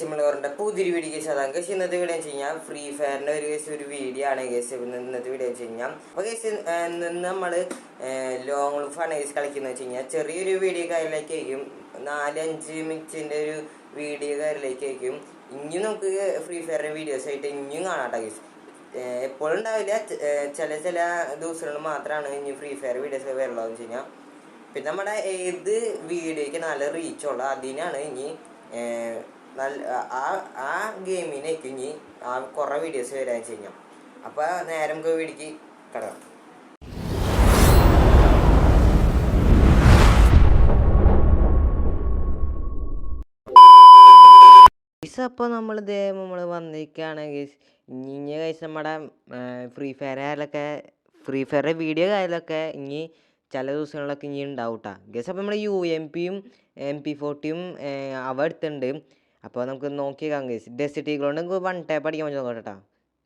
സിമിലറിൻ്റെ പുതിയൊരു video case അതാണ് case. ഇന്നത്തെ വീഡിയോ വെച്ച് കഴിഞ്ഞാൽ ഫ്രീ ഫയറിൻ്റെ ഒരു വീഡിയോ ആണ് കേസ്. ഇന്നത്തെ വീഡിയോ വെച്ച് കഴിഞ്ഞാൽ അപ്പോൾ കേസ് നമ്മൾ ലോങ് ലൂഫാണ് കേസ് കളിക്കുന്നത് വെച്ച് കഴിഞ്ഞാൽ ചെറിയൊരു വീഡിയോ കാര്യത്തിലേക്കായിരിക്കും 4-5 മിനിറ്റിൻ്റെ ഒരു വീഡിയോ കാര്യത്തിലേക്കായിരിക്കും. ഇനിയും നമുക്ക് ഫ്രീ ഫയറിൻ്റെ വീഡിയോസ് ആയിട്ട് ഇനിയും കാണാട്ടോ കേസ്. എപ്പോഴും ഉണ്ടാവില്ല, ചില ദിവസങ്ങളിൽ മാത്രമാണ് ഇനി ഫ്രീ ഫയർ വീഡിയോസ് വരുള്ളതെന്ന് വെച്ച് കഴിഞ്ഞാൽ. പിന്നെ നമ്മുടെ ഏത് വീഡിയോയ്ക്ക് നല്ല റീച്ചുള്ള അതിനാണ് ഇനി ആ ഗെയിമിനേക്ക് ഇനി കുറേ വീഡിയോസ് വരാൻ ചെയ്യാം. അപ്പോൾ നേരെ നമുക്ക് വീഡിയോക്ക് കിടക്കാം. അപ്പോൾ നമ്മൾ വന്നിരിക്കുകയാണ് ഗൈസ്. ഇനി ഗൈസ് നമ്മുടെ ഫ്രീ ഫയറിൻ്റെ വീഡിയോ കാര്യങ്ങളൊക്കെ ഇനി ചില ദിവസങ്ങളിലൊക്കെ ഇനി ഉണ്ടാവും കേട്ടോ ഗൈസ്. അപ്പോൾ നമ്മൾ UMP-യും MP40-യും അവ എടുത്തിട്ടുണ്ട്. അപ്പോൾ നമുക്ക് നോക്കിയേക്കാം ഗൈസ്. ഡെസിറ്റി കൊണ്ട് നമുക്ക് 1 ടാപ്പ് അടിക്കാൻ പറ്റും നോക്കാം കേട്ടോ.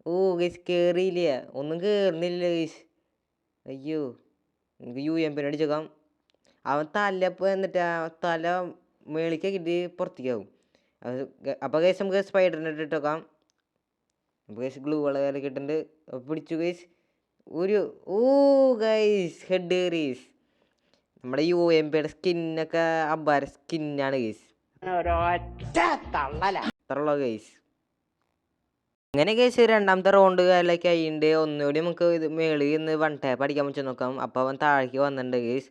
ഓ ഗൈസ് കയറിയില്ല, ഒന്നും കയറുന്നില്ല ഗൈസ്. അയ്യോ, നമുക്ക് UMP-നെ അടിച്ചേക്കാം. അവൻ എന്നിട്ട് തല മേളിക്കാക്കിയിട്ട് പുറത്തേക്കാവും. അപ്പോൾ ഗൈസ് നമുക്ക് സ്പൈഡറിനെ ഇട്ട് വെക്കാം. അപ്പോൾ ഗൈസ് ഗ്ലൂ വളരെ കിട്ടുന്നുണ്ട്. പിടിച്ചു ഗൈസ്. Guys head കയറീസ്. നമ്മുടെ UMP-യുടെ സ്കിന്നൊക്കെ അബ്ബാര സ്കിന്നാണ് ഗൈസ്. അത്രയുള്ളൂ ഗൈസ്. അങ്ങനെ ഗൈസ് രണ്ടാമത്തെ റൗണ്ട് കാലിലേക്ക് ആയിട്ടുണ്ട്. ഒന്നുകൂടി നമുക്ക് ഇത് മേളിൽ നിന്ന് 1 ടാപ്പ് അടിക്കാൻ പറ്റും നോക്കാം. അപ്പോൾ അവൻ താഴേക്ക് വന്നിട്ടുണ്ട് ഗൈസ്.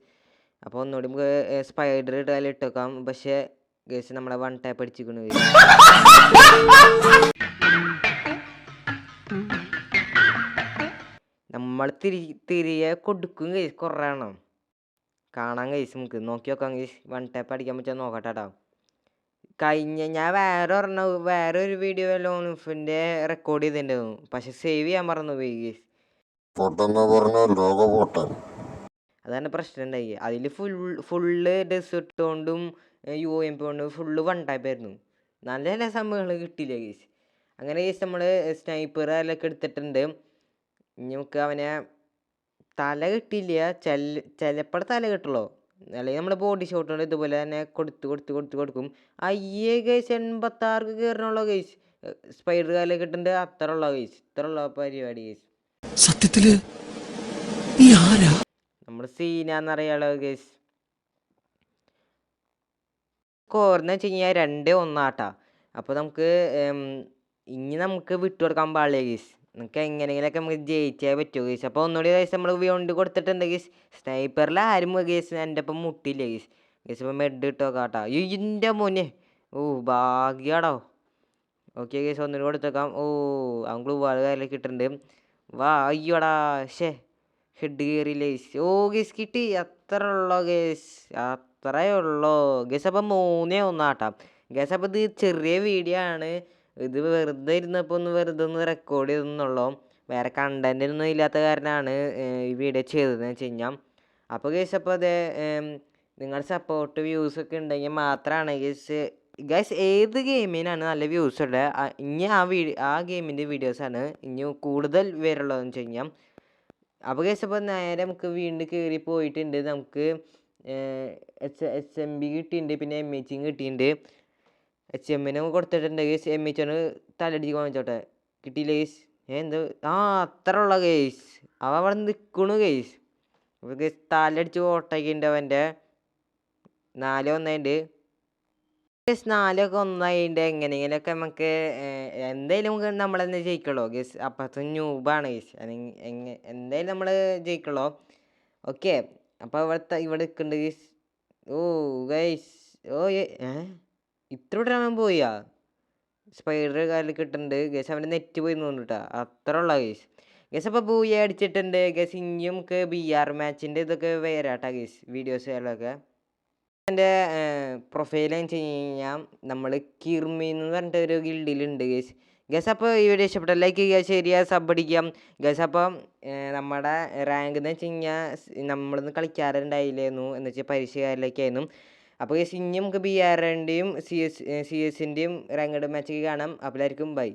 അപ്പോൾ ഒന്നുകൂടി നമുക്ക് സ്പൈഡർ ഇട്ട് ഇട്ട് വെക്കാം. പക്ഷേ ഗൈസ് നമ്മളെ 1 ടാപ്പ് അടിച്ചിരിക്കുന്നു ഗൈസ്. നമ്മൾ തിരികെ കൊടുക്കും ഗൈസ്. കുറേ എണ്ണം കാണാൻ ഗൈസ്. നമുക്ക് നോക്കി നോക്കാം ഗൈസ്. 1 ടാപ്പ് അടിക്കാൻ പറ്റുമോ നോക്കട്ടെ കേട്ടോ. ഞാൻ വേറൊരു വീഡിയോ ലോണിഫിൻ്റെ റെക്കോർഡ് ചെയ്തിട്ടുണ്ടായിരുന്നു, പക്ഷെ സേവ് ചെയ്യാൻ മറന്നു പോയി ഗൈസ്. അതാണ് പ്രശ്നം ഉണ്ടായി. അതിൽ ഫുള്ള് ഡെസേർട്ട് കൊണ്ടും UMP കൊണ്ടും ഫുള്ള് 1 ടാപ്പ് ആയിരുന്നു. നല്ല സംഭവങ്ങൾ കിട്ടിയില്ല ഗൈസ്. അങ്ങനെ ഗൈസ് നമ്മൾ സ്നൈപ്പർ അതിലൊക്കെ എടുത്തിട്ടുണ്ട്. ഇനി നമുക്ക് അവനെ തല കിട്ടിയില്ല, ചിലപ്പോൾ തല കിട്ടുള്ളൂ. അല്ലെങ്കിൽ നമ്മൾ ബോഡി ഷോട്ട് കൊണ്ട് ഇതുപോലെ തന്നെ കൊടുക്കും. അയ്യേ ഗൈസ് 86 കയറണുള്ളൂ ഗൈസ്. സ്പൈഡർ കാലൊക്കെ കിട്ടുന്നുണ്ട്. അത്ര ഉള്ള ഗൈസ്, ഇത്ര ഉള്ള പരിപാടി ഗൈസ്. സത്യത്തില് നമ്മൾ സീനാന്നറിയാലോ ഗൈസ്. സ്കോർന്ന് വെച്ച് കഴിഞ്ഞാൽ 2-1 ആട്ടാ. അപ്പോൾ നമുക്ക് ഇനി നമുക്ക് വിട്ടുകൊടുക്കാൻ പാടില്ല ഗൈസ്. നമുക്ക് എങ്ങനെയെങ്കിലൊക്കെ നമുക്ക് ജയിച്ചാൽ പറ്റുമോ ഗൈസ്. അപ്പോൾ ഒന്നുകൂടി ഗൈസ് നമ്മൾ കൊണ്ട് കൊടുത്തിട്ടുണ്ട് ഗൈസ്. സ്നൈപ്പറിൽ ആരും ഗൈസ് എൻ്റെ ഒപ്പം മുട്ടില്ല ഗൈസ്. ഗൈസ് ഇപ്പോൾ മെഡ് ഇട്ടോ കാട്ടാ. ഇതിൻ്റെ മോനെ ഭാഗ്യാടോ. ഓക്കെ ഗൈസ് ഒന്നുകൂടി കൊടുത്തേക്കാം. അവൻ ഗ്ലൂ വാൾ കാര്യമൊക്കെ ഇട്ടിട്ടുണ്ട്. അയ്യോടാ ഹെഡ് കയറിയില്ല ഗൈസ്. ഗൈസ് കിട്ടി. അത്ര ഉള്ളോ ഗൈസ്, അത്രയേ ഉള്ളൂ ഗൈസ്. അപ്പോൾ 3-1 ആട്ടാ ഗൈസ്. അപ്പോൾ ഇത് ചെറിയ വീഡിയോ ആണ്. ഇത് വെറുതെ ഇരുന്നപ്പോൾ ഒന്ന് റെക്കോർഡ് ചെയ്തെന്നുള്ളൂ. വേറെ കണ്ടൻറ്റൊന്നും ഇല്ലാത്ത കാരണമാണ് ഈ വീഡിയോ ചെയ്തതെന്ന് വെച്ച് കഴിഞ്ഞാൽ. അപ്പോൾ ഗൈസ് അപ്പോൾ അതേ നിങ്ങളുടെ സപ്പോർട്ട് വ്യൂസൊക്കെ ഉണ്ടെങ്കിൽ മാത്രമാണ് ഗൈസ് ഏത് ഗെയിമിനാണ് നല്ല വ്യൂസ് ഉള്ളത് ഇനി ആ ഗെയിമിൻ്റെ വീഡിയോസാണ് ഇനി കൂടുതൽ വരുള്ളതെന്ന് വെച്ച് കഴിഞ്ഞാൽ. അപ്പോൾ ഗൈസ് അപ്പോൾ നേരെ നമുക്ക് വീണ്ടും കയറി പോയിട്ടുണ്ട്. നമുക്ക് SMB കിട്ടിയിട്ടുണ്ട്, പിന്നെ MH കിട്ടിയിട്ടുണ്ട്. HM-നെ കൊടുത്തിട്ടുണ്ട് ഗൈസ്. MH-ന് തലടിച്ച് വാങ്ങിച്ചോട്ടെ. കിട്ടിയില്ല ഗൈസ്. എന്ത് അത്ര ഉള്ള ഗൈസ്. അവിടെ നിൽക്കണു ഗൈസ്. അപ്പോൾ ഗൈസ് തലടിച്ച് ഓട്ടാക്കിയിട്ടുണ്ട് അവൻ്റെ. 4-1 ഗൈസ്. 4-1 എങ്ങനെയെങ്കിലൊക്കെ നമുക്ക് എന്തായാലും നമുക്ക് നമ്മളെന്നെ ജയിക്കുള്ളൂ ഗൈസ്. അപ്പുറത്ത് ന്യൂബാണ് ഗൈസ്. എന്തായാലും നമ്മൾ ജയിക്കുള്ളൂ. ഓക്കെ അപ്പോൾ ഇവിടെ നിൽക്കുന്നുണ്ട് ഗൈസ്. ഗൈസ് ഇത്ര ടൈം പോയാ സ്പൈഡർ കാലിൽ കിട്ടുന്നുണ്ട് ഗൈസ്. അവൻ്റെ നെറ്റ് പോയി തോന്നിട്ടാ. അത്ര ഉള്ള ഗൈസ്. ഗൈസ് അപ്പോൾ ബൂയ അടിച്ചിട്ടുണ്ട് ഗൈസ്. ഇനിയും നമുക്ക് BR മാച്ചിൻ്റെ ഇതൊക്കെ വരാട്ടാ ഗൈസ് വീഡിയോസുകളൊക്കെ. എൻ്റെ പ്രൊഫൈൽ വെച്ച് കഴിഞ്ഞാൽ നമ്മൾ കിർമി എന്ന് പറഞ്ഞിട്ട് ഒരു ഗിൽഡിലുണ്ട് ഗൈസ്. ഗൈസ് അപ്പോൾ ഈ വീഡിയോ ഇഷ്ടപ്പെട്ട ലൈക്ക് ചെയ്യുക, ശരിയാ സബ് അടിക്കാം ഗൈസ്. അപ്പം നമ്മുടെ റാങ്ക് എന്ന് വെച്ച് കഴിഞ്ഞാൽ നമ്മളൊന്നും കളിക്കാറുണ്ടായില്ലായിരുന്നു, എന്ന് വെച്ചാൽ പരീക്ഷക്കാരിലേക്കായിരുന്നു. അപ്പോൾ ഗൈസ് ഇനി നമുക്ക് BR-ൻ്റെയും CS-ൻ്റെയും റാങ്ക്ഡ് മാച്ച് കാണാം. അപ്പോൾ എല്ലാവർക്കും ബൈ.